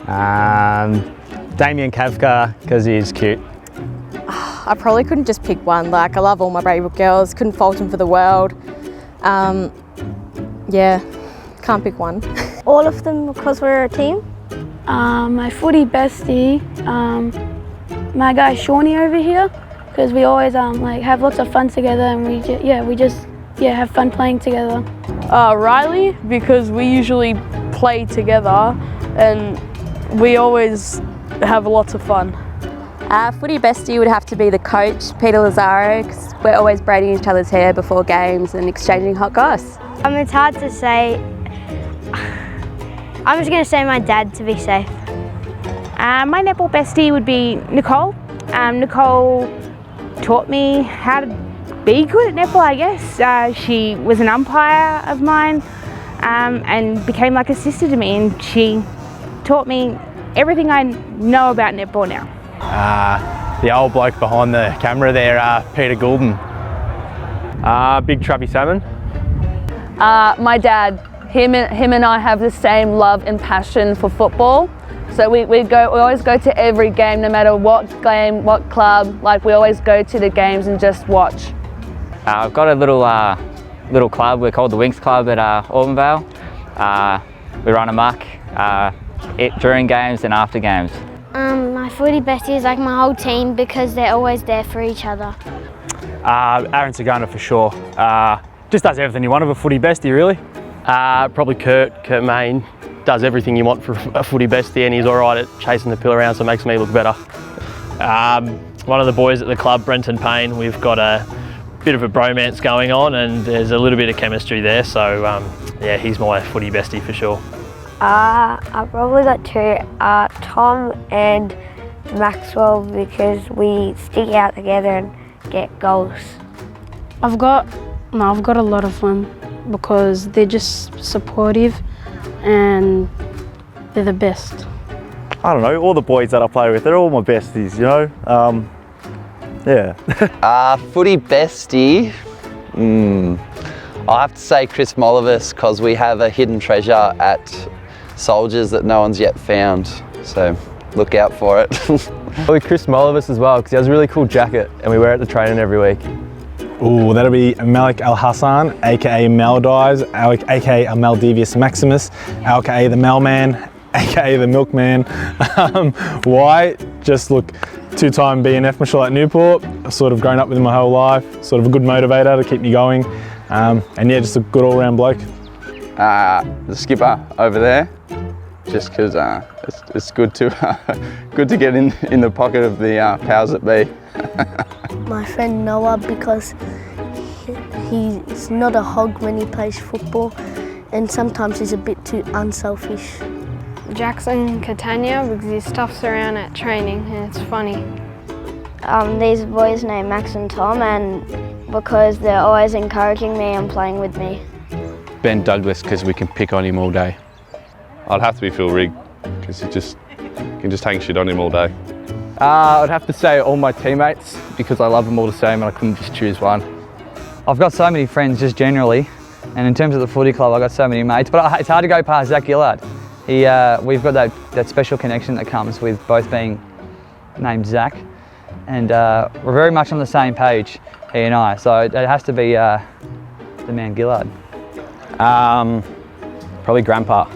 Damien Kavka, because he's cute. I probably couldn't just pick one. Like, I love all my Braybrook girls, couldn't fault them for the world. Yeah, can't pick one. All of them because we're a team. My footy bestie, my guy Shawnee over here, because we always like have lots of fun together, and we just have fun playing together. Riley, because we usually play together and we always have lots of fun. Footy bestie would have to be the coach, Peter Lazaro, because we're always braiding each other's hair before games and exchanging hot goss. It's hard to say. I'm just going to say my dad to be safe. My netball bestie would be Nicole. Nicole taught me how to be good at netball, I guess. She was an umpire of mine and became like a sister to me, and she taught me everything I know about netball now. The old bloke behind the camera there, Peter Goulden. Big Travis Salmon. My dad. Him and I have the same love and passion for football. So we always go to every game, no matter what game, what club. Like, we always go to the games and just watch. I've got a little club. We're called the Winks Club at Auburnvale. We run amok during games and after games. My footy bestie is like my whole team because they're always there for each other. Aaron Sagana for sure. Just does everything you want of a footy bestie, really. Probably Kurt Main. Does everything you want for a footy bestie, and he's all right at chasing the pill around, so it makes me look better. One of the boys at the club, Brenton Payne, we've got a bit of a bromance going on, and there's a little bit of chemistry there, so yeah, he's my footy bestie for sure. I've probably got two, Tom and Maxwell, because we stick out together and get goals. I've got a lot of them because they're just supportive and they're the best. I don't know, all the boys that I play with, they're all my besties, you know? Yeah. Footy bestie, I'll have to say Chris Mollivis, because we have a hidden treasure at Soldiers that no one's yet found, so look out for it. Probably Chris Mollivis as well, because he has a really cool jacket and we wear it to training every week. Ooh, that'll be Malik Al Hassan, aka Maldives, aka Maldivius Maximus, aka the Mailman, aka the Milkman. Why? Just look, two-time BNF marshal at Newport. I've sort of grown up with him my whole life. Sort of a good motivator to keep me going. And yeah, just a good all-round bloke. The skipper over there, just because it's good to get in the pocket of the powers that be. My friend Noah, because he's not a hog when he plays football, and sometimes he's a bit too unselfish. Jackson Catania, because he stuffs around at training and it's funny. These boys named Max and Tom, and because they're always encouraging me and playing with me. Ben Douglas, because we can pick on him all day. I'd have to be Phil Rigg, because he can just hang shit on him all day. I'd have to say all my teammates, because I love them all the same and I couldn't just choose one. I've got so many friends just generally, and in terms of the footy club, I've got so many mates, but it's hard to go past Zach Gillard. We've got that special connection that comes with both being named Zach, and we're very much on the same page, he and I, so it has to be the man Gillard. Probably Grandpa.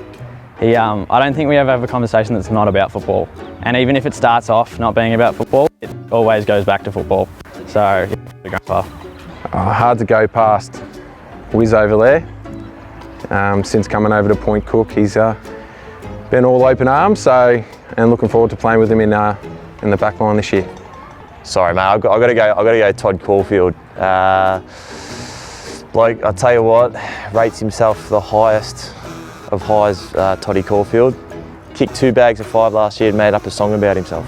I don't think we ever have a conversation that's not about football. And even if it starts off not being about football, it always goes back to football. So, Grandpa. Hard to go past Wiz over there. Since coming over to Point Cook, he's been all open arms, and looking forward to playing with him in the back line this year. Sorry, mate. I've got to go. Todd Caulfield. Bloke, I tell you what, rates himself the highest of highs. Toddy Caulfield. Kicked 2 bags of 5 last year and made up a song about himself.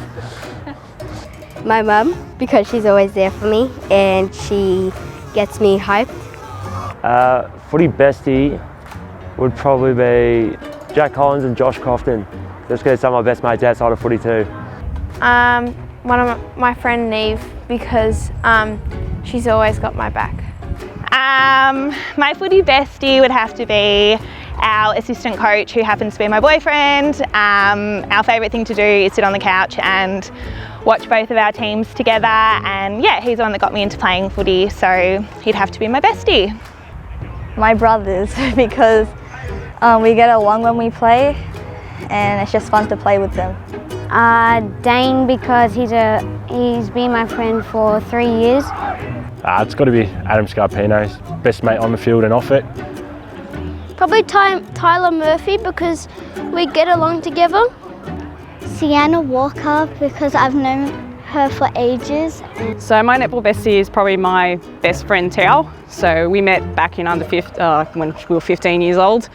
My mum, because she's always there for me and she gets me hyped. Footy bestie would probably be Jack Collins and Josh Crofton. Just because some of my best mates outside of footy too. One of my friend Neve, because she's always got my back. My footy bestie would have to be our assistant coach, who happens to be my boyfriend. Our favourite thing to do is sit on the couch and watch both of our teams together, and yeah, he's the one that got me into playing footy, so he'd have to be my bestie. My brothers, because we get along when we play and it's just fun to play with them. Dane, because he's been my friend for 3 years. It's got to be Adam Scarpino's best mate on the field and off it. Probably Tyler Murphy, because we get along together. Sienna Walker, because I've known her for ages. So my netball bestie is probably my best friend Tao. So we met back in when we were 15 years old,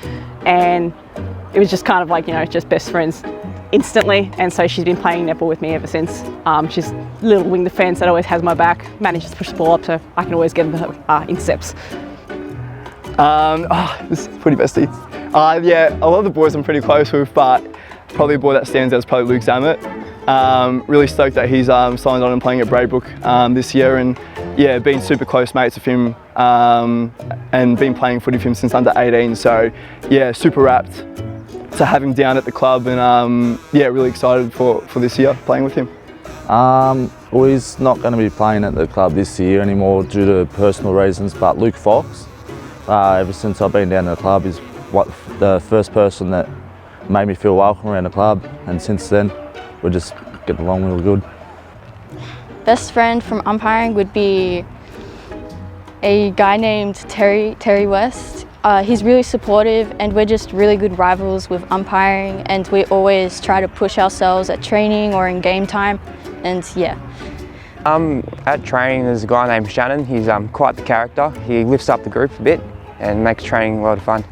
and it was just kind of like, you know, just best friends instantly, and so she's been playing netball with me ever since. She's a little wing defence that always has my back, manages to push the ball up so I can always get the intercepts. This is pretty bestie. Yeah, a lot of the boys I'm pretty close with, but probably a boy that stands out is probably Luke Zammit. Really stoked that he's signed on and playing at Braybrook this year, and yeah, been super close mates with him and been playing footy with him since under 18, so yeah, super wrapped to have him down at the club, and yeah, really excited for this year playing with him. Well, he's not going to be playing at the club this year anymore due to personal reasons, but Luke Fox, ever since I've been down to the club, is the first person that made me feel welcome around the club, and since then we just get along real good. Best friend from umpiring would be a guy named Terry West. He's really supportive, and we're just really good rivals with umpiring, and we always try to push ourselves at training or in game time, and yeah. At training there's a guy named Shannon. He's quite the character. He lifts up the group a bit and makes training a lot of fun.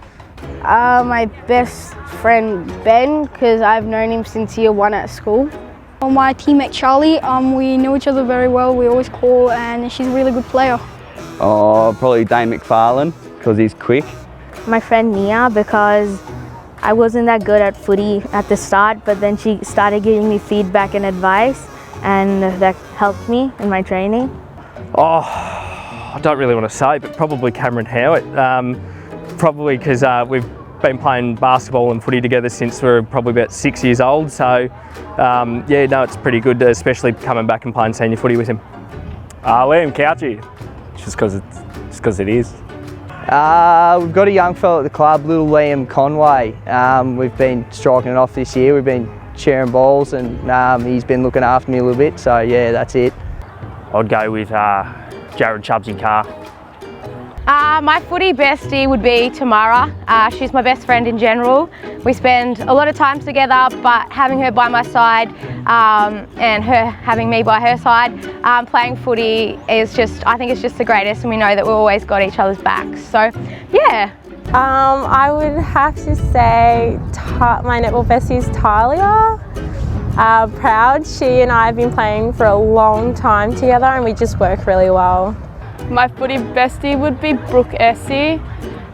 My best friend Ben, because I've known him since year 1 at school. My teammate Charlie, we know each other very well, we always call, and she's a really good player. Probably Dane McFarlane, because he's quick. My friend Nia, because I wasn't that good at footy at the start, but then she started giving me feedback and advice, and that helped me in my training. I don't really want to say, but probably Cameron Howitt. Probably because we've been playing basketball and footy together since we were probably about 6 years old, so yeah, no, it's pretty good, especially coming back and playing senior footy with him. Liam Couchy, just because it is. We've got a young fella at the club, little Liam Conway. We've been striking it off this year. We've been sharing balls, and he's been looking after me a little bit, so yeah, that's it. I'd go with Jared Chubbsy Carr. My footy bestie would be Tamara. She's my best friend in general. We spend a lot of time together, but having her by my side and her having me by her side, playing footy is just, I think it's just the greatest, and we know that we've always got each other's backs. So, yeah. I would have to say my netball bestie is Talia. Proud. She and I have been playing for a long time together, and we just work really well. My footy bestie would be Brooke Essie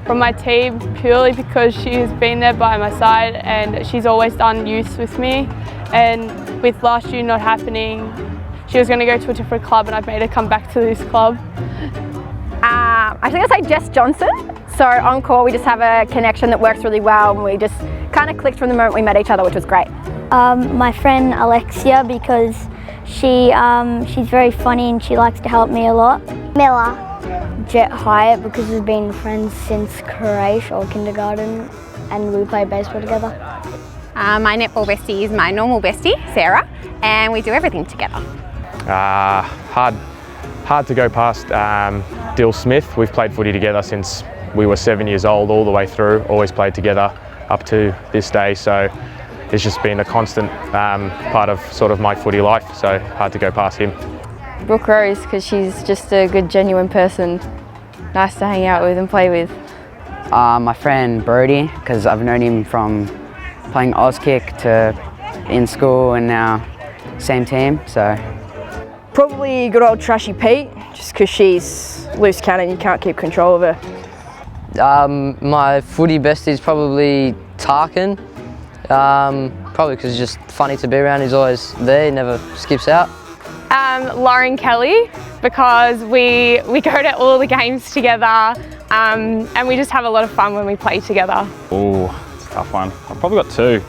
from my team, purely because she's been there by my side and she's always done youths with me, and with last year not happening, she was going to go to a different club and I've made her come back to this club. I think I'd say Jess Johnson. So on court we just have a connection that works really well, and we just kind of clicked from the moment we met each other, which was great. My friend Alexia, because she's very funny and she likes to help me a lot. Miller. Jet Hyatt, because we've been friends since creche or kindergarten, and we play baseball together. My netball bestie is my normal bestie, Sarah, and we do everything together. Hard to go past Dill Smith. We've played footy together since we were 7 years old, all the way through, always played together up to this day, so it's just been a constant part of sort of my footy life, so hard to go past him. Brooke Rose, because she's just a good, genuine person, nice to hang out with and play with. My friend Brody, because I've known him from playing Auskick to in school and now same team, so. Probably good old Trashy Pete, just because she's loose cannon, you can't keep control of her. My footy bestie is probably Tarkin, probably because he's just funny to be around, he's always there, he never skips out. Lauren Kelly, because we go to all the games together, and we just have a lot of fun when we play together. Oh, it's a tough one. I've probably got two.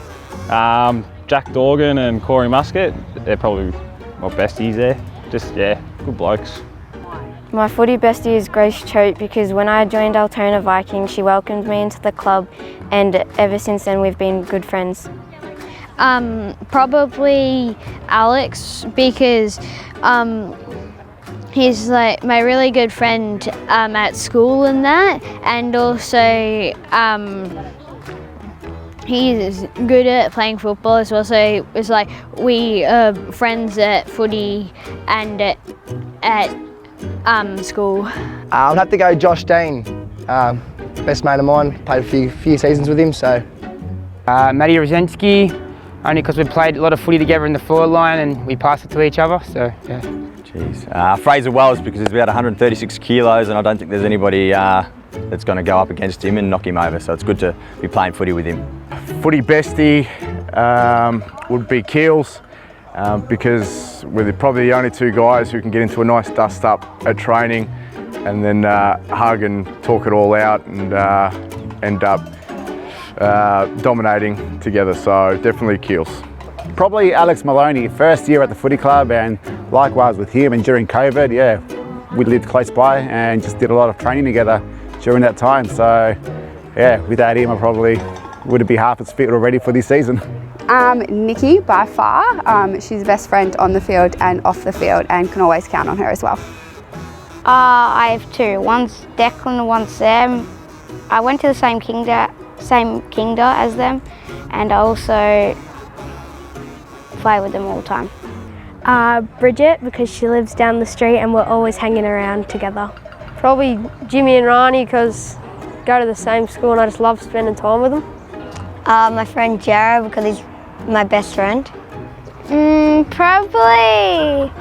Jack Dorgan and Corey Muscat, they're probably my besties there. Just, yeah, good blokes. My footy bestie is Grace Choate because when I joined Altona Vikings, she welcomed me into the club, and ever since then we've been good friends. Probably Alex because he's like my really good friend at school and that, and also he's good at playing football as well. So it's like we are friends at footy and at school. I'll have to go Josh Dean, best mate of mine, played a few seasons with him. So Matty Rosensky, only because we played a lot of footy together in the forward line and we passed it to each other, so yeah. Jeez. Fraser Wells, because he's about 136 kilos and I don't think there's anybody that's going to go up against him and knock him over, so it's good to be playing footy with him. Footy bestie would be Keels, because we're probably the only two guys who can get into a nice dust up at training and then hug and talk it all out and end up dominating together, so definitely Keels. Probably Alex Maloney, first year at the footy club, and likewise with him, and during COVID, yeah, we lived close by and just did a lot of training together during that time, so yeah, without him I probably wouldn't be half as fit or ready for this season. Nikki, by far. She's the best friend on the field and off the field and can always count on her as well. I have two. One's Declan, one's Sam. I went to the same Kinder as them, and I also play with them all the time. Bridget, because she lives down the street and we're always hanging around together. Probably Jimmy and Rani, because go to the same school and I just love spending time with them. My friend Jara, because he's my best friend. Probably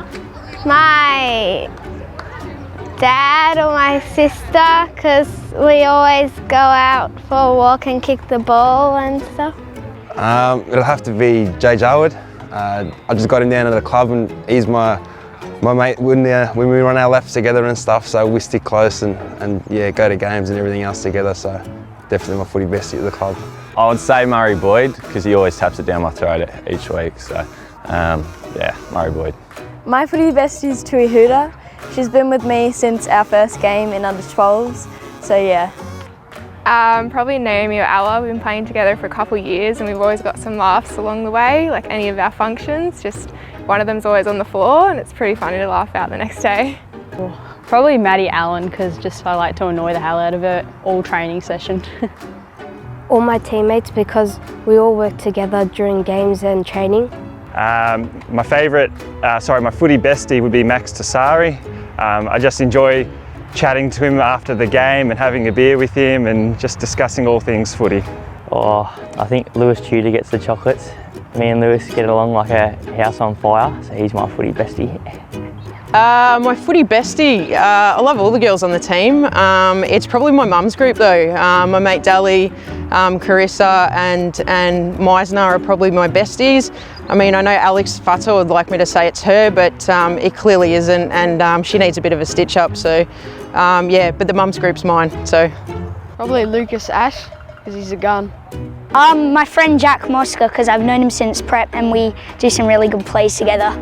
my dad or my sister, because we always go out for a walk and kick the ball and stuff. It'll have to be Jay Jarwood. I just got him down to the club and he's my mate when we run our laps together and stuff, so we stick close and yeah, go to games and everything else together, so definitely my footy bestie at the club. I would say Murray Boyd, because he always taps it down my throat each week, so yeah, Murray Boyd. My footy bestie is Tui Huda. She's been with me since our first game in under 12s, so yeah. Probably Naomi or Ella. We've been playing together for a couple of years and we've always got some laughs along the way, like any of our functions. Just one of them's always on the floor and it's pretty funny to laugh out the next day. Probably Maddie Allen, because just I like to annoy the hell out of her all training session. All my teammates, because we all work together during games and training. My footy bestie would be Max Tassari. I just enjoy chatting to him after the game and having a beer with him and just discussing all things footy. Oh, I think Lewis Tudor gets the chocolates. Me and Lewis get along like a house on fire, so he's my footy bestie. My footy bestie, I love all the girls on the team. It's probably my mum's group though. My mate Dally, Carissa and Meisner are probably my besties. I mean, I know Alex Futta would like me to say it's her, but it clearly isn't, and she needs a bit of a stitch up, so yeah, but the mum's group's mine, so. Probably Lucas Ash, because he's a gun. My friend Jack Mosca, because I've known him since prep and we do some really good plays together.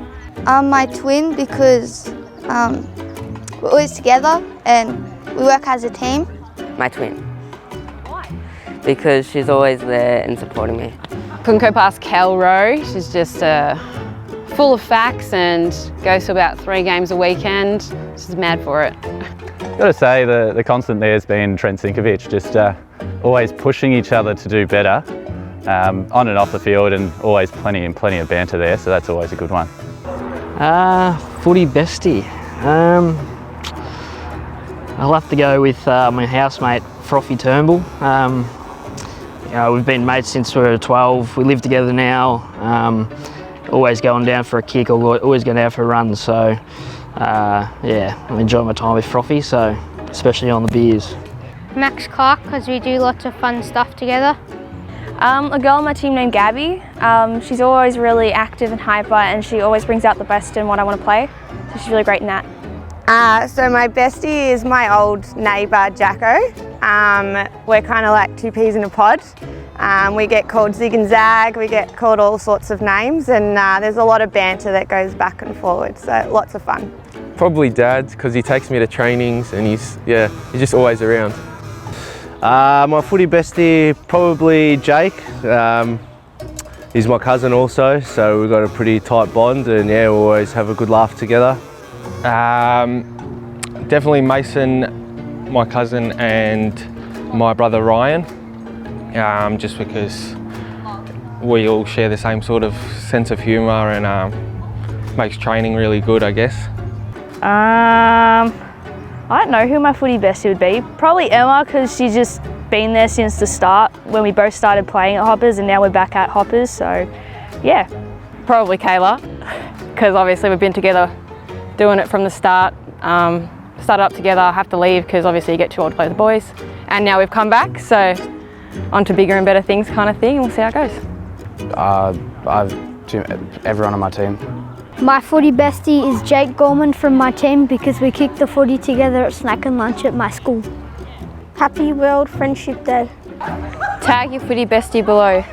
My twin, because we're always together and we work as a team. My twin. Why? Because she's always there and supporting me. Couldn't go past Cal Rowe. She's just full of facts and goes to about 3 games a weekend. She's mad for it. Got to say the constant there has been Trent Sinkovic, just always pushing each other to do better on and off the field, and always plenty of banter there, so that's always a good one. Footy bestie. I'll have to go with my housemate Frothy Turnbull. We've been mates since we were 12. We live together now. Always going down for a kick or always going down for a run. So yeah, I enjoy my time with Frothy, so especially on the beers. Max Clark, because we do lots of fun stuff together. A girl on my team named Gabby. She's always really active and hyper, and she always brings out the best in what I want to play. So she's really great in that. So my bestie is my old neighbour, Jacko. We're kind of like two peas in a pod. We get called Zig and Zag, we get called all sorts of names, and there's a lot of banter that goes back and forward, so lots of fun. Probably Dad, because he takes me to trainings and he's just always around. My footy bestie, probably Jake. He's my cousin also, so we've got a pretty tight bond, and yeah, we always have a good laugh together. Definitely Mason, my cousin, and my brother Ryan, just because we all share the same sort of sense of humour and makes training really good, I guess. I don't know who my footy bestie would be. Probably Emma, because she's just been there since the start when we both started playing at Hoppers, and now we're back at Hoppers, so yeah. Probably Kayla, because obviously we've been together doing it from the start. Started up together, have to leave because obviously you get too old to play with the boys, and now we've come back, so on to bigger and better things kind of thing, and we'll see how it goes. Everyone on my team. My footy bestie is Jake Gorman from my team because we kick the footy together at snack and lunch at my school. Happy World Friendship Day. Tag your footy bestie below.